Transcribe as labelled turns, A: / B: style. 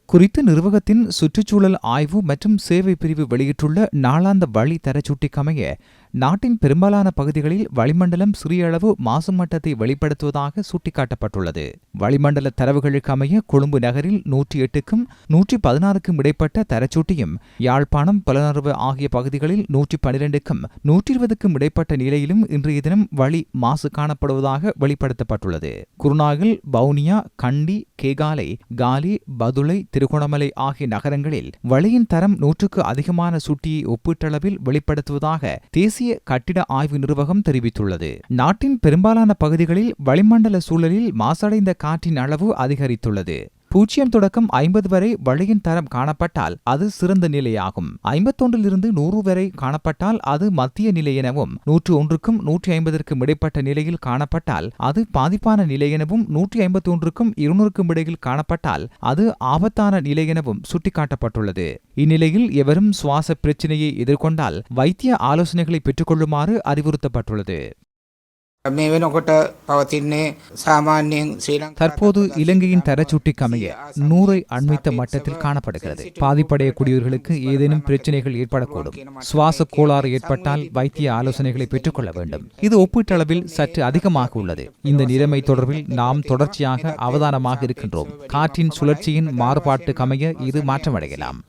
A: குறித்த நிர்வாகத்தின் சுற்றுச்சூழல் ஆய்வு மற்றும் சேவை பிரிவு வெளியிட்டுள்ள நாளாந்த வழி தரச்சுட்டிக்கமைய நாட்டின் பெரும்பாலான பகுதிகளில் வளிமண்டலம் சிறிய அளவு மாசு மட்டத்தை வெளிப்படுத்துவதாக சுட்டிக்காட்டப்பட்டுள்ளது. வளிமண்டல தரவுகளுக்கு அமைய கொழும்பு நகரில் 108க்கும் 116க்கும் இடைப்பட்ட தரச்சூட்டியும், யாழ்ப்பாணம், புலனறுவு ஆகிய பகுதிகளில் 112க்கும் 120க்கும் இடைப்பட்ட நிலையிலும் இன்றைய தினம் வளி மாசு காணப்படுவதாக வெளிப்படுத்தப்பட்டுள்ளது. குருநாகல், வவுனியா, கண்டி, கேகாலை, காலி, பதுளை, திருகோணமலை ஆகிய நகரங்களில் வளியின் தரம் 100க்கு அதிகமான சுட்டியை ஒப்பீட்டளவில் வெளிப்படுத்துவதாக தேசிய கட்டிட ஆய்வு நிர்வாகம் தெரிவித்துள்ளது. நாட்டின் பெரும்பாலான பகுதிகளில் வளிமண்டல சூழலில் மாசடைந்த காற்றின் அளவு அதிகரித்துள்ளது. 0 தொடக்கம் 50 வரை வளியின் தரம் காணப்பட்டால் அது சிறந்த நிலையாகும். 51 100 வரை காணப்பட்டால் அது மத்திய நிலை எனவும், 101க்கும் 150க்கும் இடைப்பட்ட நிலையில் காணப்பட்டால் அது பாதிப்பான நிலை எனவும், 151க்கும் 200க்கும் இடையில் காணப்பட்டால் அது ஆபத்தான நிலை எனவும் சுட்டிக்காட்டப்பட்டுள்ளது. இந்நிலையில் எவரும் சுவாச பிரச்சினையை எதிர்கொண்டால் வைத்திய ஆலோசனைகளை பெற்றுக்கொள்ளுமாறு அறிவுறுத்தப்பட்டுள்ளது. தற்போது இலங்கையின் தரச்சுட்டிக்கமைய 100ஐ அண்மித்த மட்டத்தில் காணப்படுகிறது. பாதிப்படையக்கூடியவர்களுக்கு ஏதேனும் பிரச்சினைகள் ஏற்படக்கூடும். சுவாச கோளாறு ஏற்பட்டால் வைத்திய ஆலோசனைகளை பெற்றுக்கொள்ள வேண்டும். இது ஒப்பீட்டளவில் சற்று அதிகமாக உள்ளது. இந்த நிலைமை தொடர்பில் நாம் தொடர்ச்சியாக அவதானமாக இருக்கின்றோம். காற்றின் சுழற்சியின் மாறுபாட்டுக்கு அமைய இது மாற்றமடையலாம்.